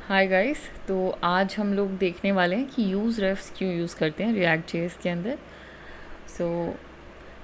Hi guys. तो आज हम लोग देखने वाले हैं कि यूज़ रेफ्स क्यों यूज़ करते हैं रिएक्ट जेएस के अंदर। सो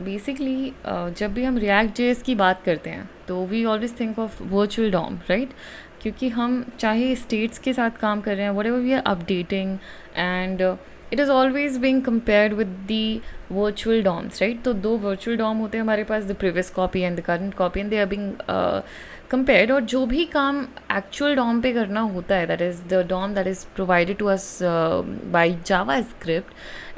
बेसिकली जब भी हम रिएक्ट जेएस की बात करते हैं तो we always think of virtual DOM, right? क्योंकि हम चाहे स्टेट्स के साथ काम कर रहे हैं, whatever we are updating, and it is always being compared with the virtual DOMs, right? तो दो वर्चुअल डॉम होते हैं हमारे पास, the previous copy and the current copy, and they are being compared. और जो भी काम एक्चुअल डॉम पे करना होता है, that is the DOM that is provided to us by JavaScript,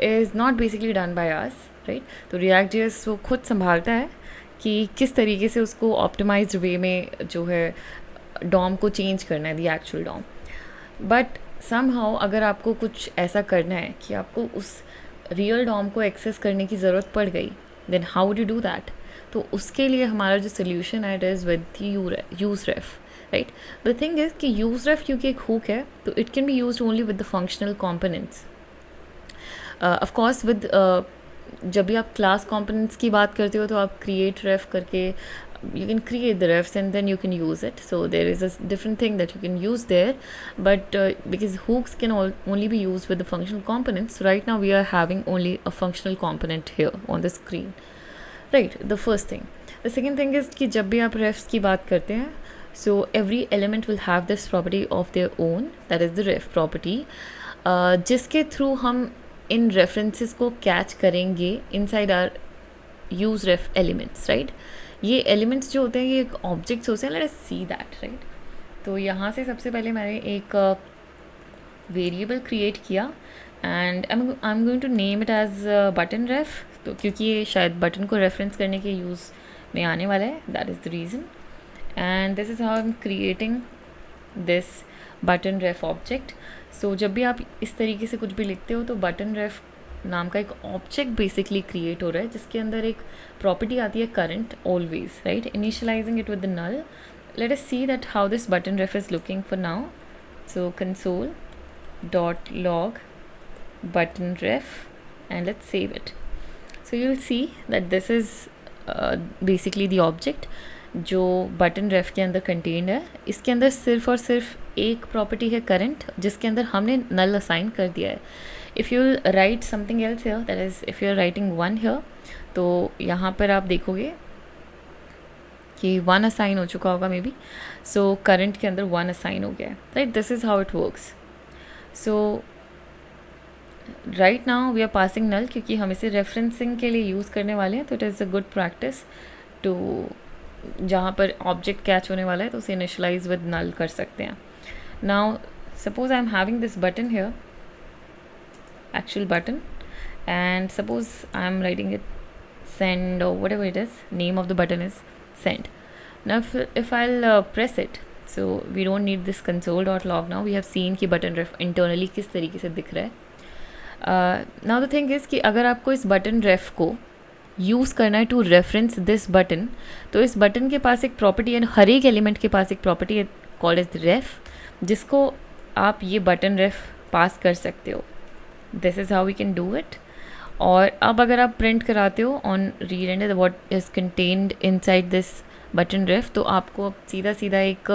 is not basically done by us, right? तो React JS वो खुद संभालता है कि किस तरीके से उसको ऑप्टिमाइज्ड वे में जो है डॉम को चेंज करना है, the actual DOM. But somehow अगर आपको कुछ ऐसा करना है कि आपको उस रियल डॉम को एक्सेस करने की ज़रूरत पड़ गई, then how would you do that? तो उसके लिए हमारा जो सोल्यूशन है, it is with useRef, right? The thing is कि यूज़ रेफ क्योंकि एक हुक है, तो it can be use only with the functional components. Of course with जब भी आप क्लास कंपोनेंट्स की बात करते हो तो आप क्रिएट रेफ करके you can create the refs and then you can use it, so there is a different thing that you can use there. But because hooks can only be used with the functional components, so right now we are having only a functional component here on the screen, right? The first thing. The second thing is कि जब भी आप refs की बात करते हैं, so every element will have this property of their own, that is the ref property, जिसके through हम इन references को कैच करेंगे inside our use ref elements, right? ये एलिमेंट्स जो होते हैं ये एक ऑब्जेक्ट्स होते हैं, let us see that, right? तो यहाँ से सबसे पहले मैंने एक वेरिएबल क्रिएट किया and I am going to name it as button ref, तो क्योंकि ये शायद बटन को रेफरेंस करने के यूज़ में आने वाला है, that is the reason. And this is how I am creating this button ref object. So जब भी आप इस तरीके से कुछ भी लिखते हो तो बटन रेफ नाम का एक ऑब्जेक्ट बेसिकली क्रिएट हो रहा है, जिसके अंदर एक प्रॉपर्टी आती है current always, right? Initializing it with the null. Let us see that how this button ref is looking for now. So console dot log button ref and let's save it. So you will see that this is basically the object जो button ref के अंदर contained है। इसके अंदर सिर्फ और सिर्फ एक प्रॉपर्टी है करंट, जिसके अंदर हमने नल असाइन कर दिया है। If you write something else here, that is if you are writing 1 here, तो यहाँ पर आप देखोगे कि 1 असाइन हो चुका होगा मे बी। सो करंट के अंदर 1 असाइन हो गया है, right? This is how it works. So right now we are passing null, क्योंकि हम इसे रेफरेंसिंग के लिए यूज़ करने वाले हैं, तो it is a good practice to, जहाँ पर ऑब्जेक्ट कैच होने वाला है तो उसे इनिशलाइज विद नल कर सकते हैं। Now suppose I am having this button here, actual button, and suppose I am writing it send or whatever it is, name of the button is send. Now if I'll press it, so we don't need this console.log now, we have seen कि button ref internally किस तरीके से दिख रहा है। now the thing is कि अगर आपको इस button ref को यूज़ करना है टू रेफरेंस दिस बटन, तो इस बटन के पास एक प्रॉपर्टी है, हर एक एलिमेंट के पास एक प्रॉपर्टी है कॉल्ड एज रेफ, जिसको आप ये बटन रेफ पास कर सकते हो। This is how we can do it. और अब अगर आप प्रिंट कराते हो on read and what is contained inside this button ref, तो आपको अब सीधा सीधा एक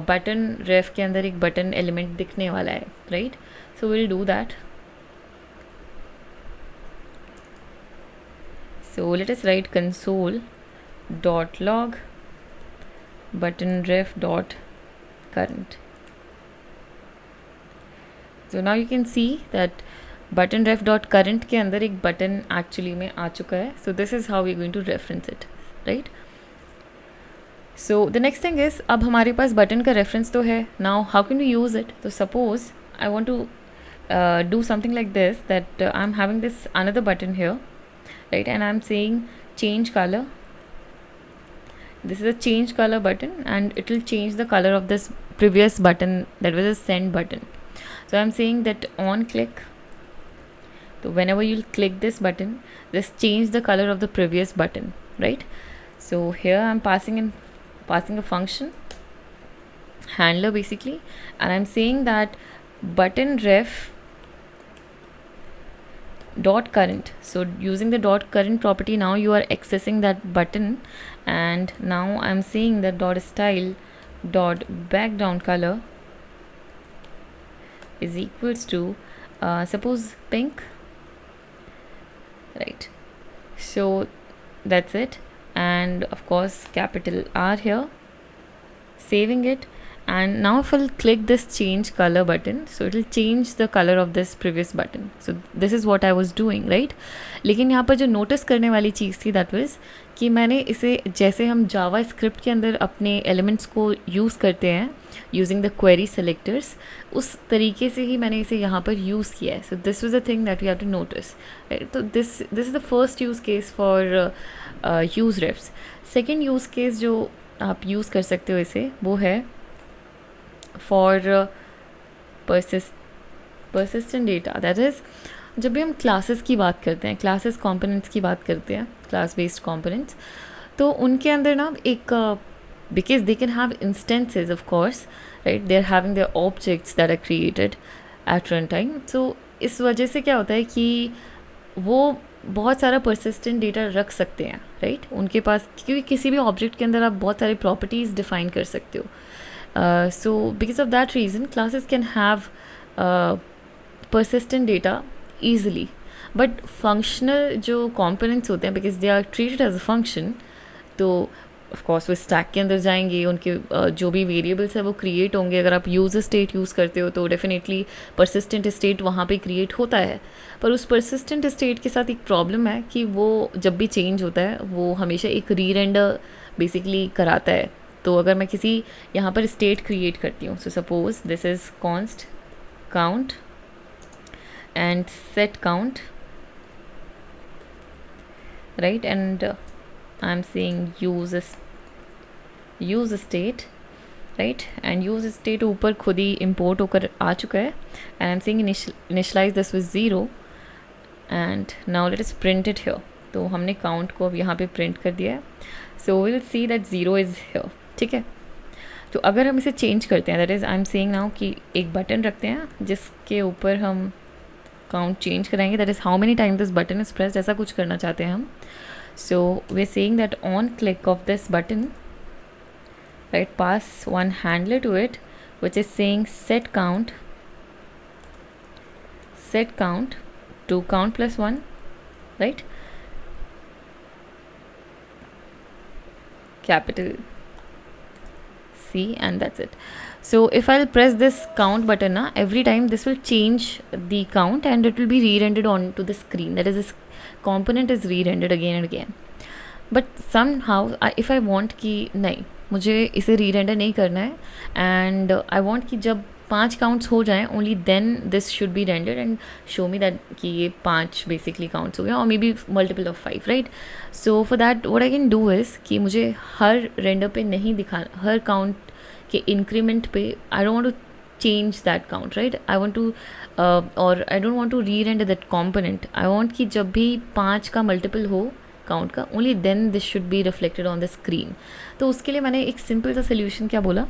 बटन रेफ के अंदर एक बटन एलिमेंट दिखने वाला है, right? So will do that. So let us write console dot log button ref dot current. So now you can see that button ref dot current के अंदर एक बटन एक्चुअली में आ चुका है. So this is how we are going to reference it, right? So the next thing is, अब हमारे पास button का reference तो है. Now how can we use it? So suppose I want to do something like this, that I'm having this another button here, right? And I'm saying change color. This is a change color button, and it will change the color of this previous button, that was a send button. So I'm saying that on click, so whenever you'll click this button, just change the color of the previous button, right? So here I'm passing a function handler basically, and I'm saying that button ref dot current. So using the dot current property, now you are accessing that button, and now I'm saying that dot style dot background color is equals to suppose pink, right? So that's it, and of course capital R here, saving it. And now if I'll click this change color button, so it will change the color of this previous button. So this is what I was doing, right? लेकिन यहाँ पर जो notice करने वाली चीज़ थी that was कि मैंने इसे, जैसे हम जावा स्क्रिप्ट के अंदर अपने एलिमेंट्स को यूज़ करते हैं यूजिंग द क्वेरी सेलेक्टर्स, उस तरीके से ही मैंने इसे यहाँ पर यूज़ किया है. So this was the thing that we have to notice. तो this is the first use case for use refs. Second use case जो आप यूज़ कर सकते हो इसे, वो है for persistent data. That is जब भी हम क्लासेस की बात करते हैं, क्लासेस कॉम्पोनेंट्स की बात करते हैं, क्लास बेस्ड कॉम्पोनेंट्स, तो उनके अंदर ना एक because they can have instances of course, right, they are having their objects that are created at run time. So इस वजह से क्या होता है कि वो बहुत सारा परसिस्टेंट डेटा रख सकते हैं, राइट, उनके पास, क्योंकि किसी भी ऑब्जेक्ट के अंदर आप बहुत सारी प्रॉपर्टीज़ डिफाइन कर सकते हो. So because of that reason classes can have persistent data easily, but functional जो components होते हैं, because they are treated as a function, तो of course वो stack के अंदर जाएंगे, उनके जो भी variables है वो create होंगे. अगर आप user state यूज़ करते हो तो definitely persistent state वहाँ पे create होता है, पर उस persistent state के साथ एक problem है कि वो जब भी change होता है वो हमेशा एक re-render basically कराता है. तो अगर मैं किसी यहाँ पर स्टेट क्रिएट करती हूँ, so suppose this is const count and set count, right, and I am saying useState, right, and useState ऊपर खुद ही इम्पोर्ट होकर आ चुका है. And I am saying initialize this with 0 and now let is print it here. तो हमने count को अब यहाँ पे प्रिंट कर दिया है. So will see that 0 is here, ठीक है. तो अगर हम इसे चेंज करते हैं, that is I am saying now कि एक बटन रखते हैं जिसके ऊपर हम काउंट चेंज कराएंगे, that is how many time this button is pressed, ऐसा कुछ करना चाहते हैं हम. So we are saying that on click of this button, right, pass one handler to it which is saying set count to count plus 1, right, capital C, and that's it. So if I'll press this count button now, every time this will change the count and it will be re-rendered onto the screen. That is, this component is re-rendered again and again. But somehow if I want कि नहीं, मुझे इसे re-render नहीं करना है, and I want कि जब 5 counts हो जाएं only then this should be rendered and show me that कि ये 5 बेसिकली काउंट्स हो गया, और may be multiple of 5, right. So for that what I can do is कि मुझे हर रेंडर पे नहीं दिखाना, हर काउंट के इंक्रीमेंट पे I don't want to change that count, right. I want to और I don't want to rerender that component. I want कि जब भी 5 का मल्टीपल हो काउंट का, only then this should be reflected on the screen. तो उसके लिए मैंने एक सिंपल सा सोल्यूशन क्या बोला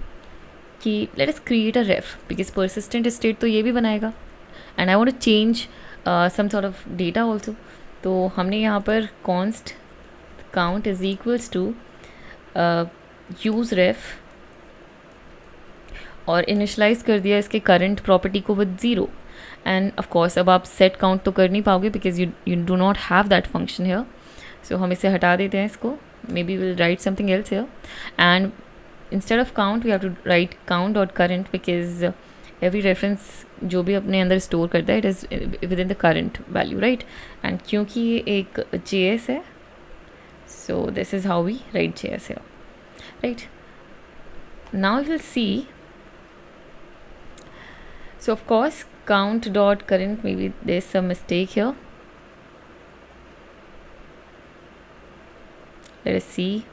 कि let us create a ref, because persistent state तो ये भी बनाएगा and I want to change some sort of data also. तो हमने यहाँ पर const count is equals to use ref और इनिशलाइज कर दिया इसके करंट प्रॉपर्टी को विद 0. एंड ऑफ कोर्स अब आप सेट काउंट तो कर नहीं पाओगे because you do not have that function here. So हम इसे हटा देते हैं इसको, may be will write something else here, and instead of count we have to write count dot current because every reference जो भी अपने अंदर स्टोर करता है it is within the current value, right. and क्योंकि ये एक JS है, so this is how we write JS here, right. now you will see, so of course count dot current, maybe there's some mistake here, let us see.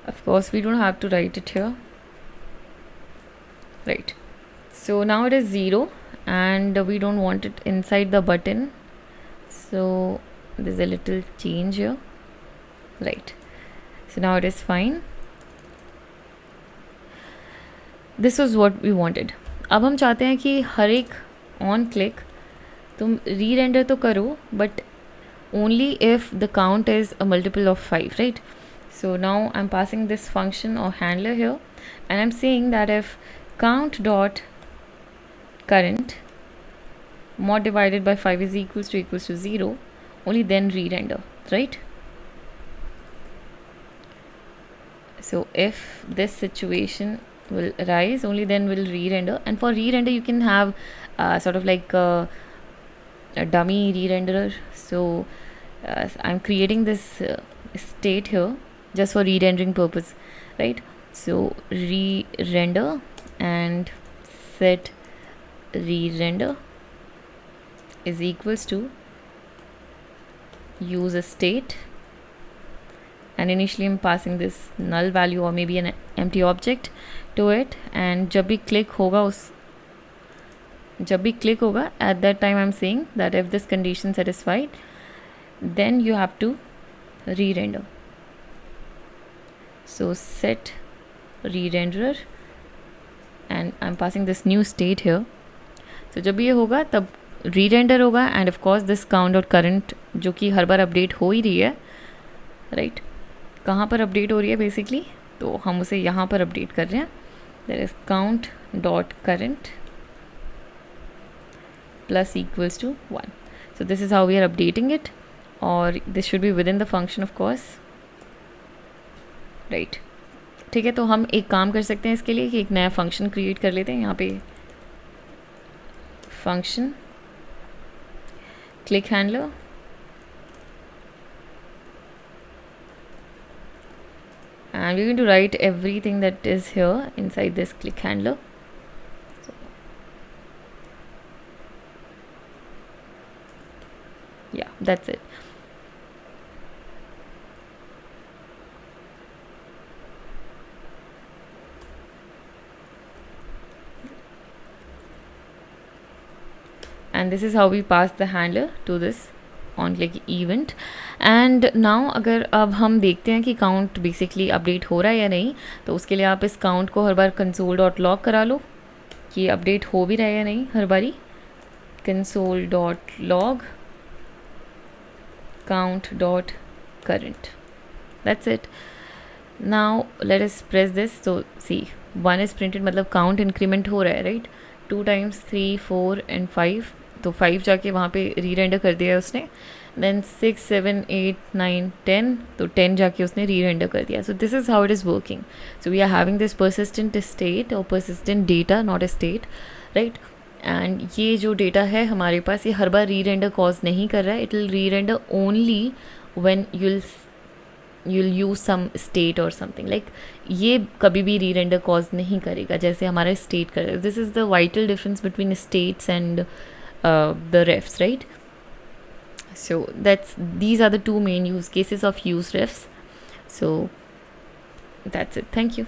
Of course we don't have to write it here, right. So now it is 0 and we don't want it inside the button, so there's a little change here, right. So now it is fine. This was what we wanted. अब हम चाहते हैं कि हर एक on click तुम री render तो करो, but only if the count is a multiple of 5, right. So now I'm passing this function or handler here and I'm saying that if count dot current mod divided by 5 is equals to 0, only then re-render, right? So if this situation will arise, only then will re-render. And for re-render you can have sort of like a dummy re-renderer. So I'm creating this state here just for re-rendering purpose, right? So re-render and set re-render is equals to use a state, and initially I'm passing this null value or maybe an empty object to it, and जब भी click होगा at that time I'm saying that if this condition satisfied then you have to re-render. So set re-renderer and I'm passing this new state here. So जब ये होगा तब re-render होगा, and of course this count dot current जो कि हर बार update हो ही रही है, राइट? कहाँ पर अपडेट हो रही है बेसिकली, तो हम उसे यहाँ पर अपडेट कर रहे हैं. That is count dot current plus equals to 1. So this is how we are updating it, और this should be within the function of course, right? ठीक है, तो हम एक काम कर सकते हैं इसके लिए कि एक नया फंक्शन क्रिएट कर लेते हैं. यहाँ पे function click handler, and we're going to write everything that is here inside this click handler. So, yeah, that's it. And this is how we pass the handler to this on click event. And now अगर अब हम देखते हैं कि count basically update हो रहा है या नहीं, तो उसके लिए आप इस काउंट को हर बार कंसोल डॉट लॉग करा लो कि अपडेट हो भी रहा है या नहीं हर बारी. Console dot log count dot current, that's it. Now let us press this. तो सी 1 इज़ प्रिंटेड, मतलब काउंट इंक्रीमेंट हो रहा है, राइट? 2 times 3 4 and 5, तो 5 जाके वहाँ पे री रेंडर कर दिया है उसने. देन 6 7 8 9 10, तो 10 जाके उसने री रेंडर कर दिया. So this is how it is working. So we are having this persistent state और persistent data, not a state, right? And ये जो डेटा है हमारे पास, ये हर बार री रेंडर कॉज नहीं कर रहा है. इट विल री render only when you'll use some state or something. like ये कभी भी री रेंडर कॉज नहीं करेगा जैसे हमारा स्टेट करेगा. This is the vital difference between states and the refs, right? So these are the two main use cases of UseRefs. So that's it. Thank you.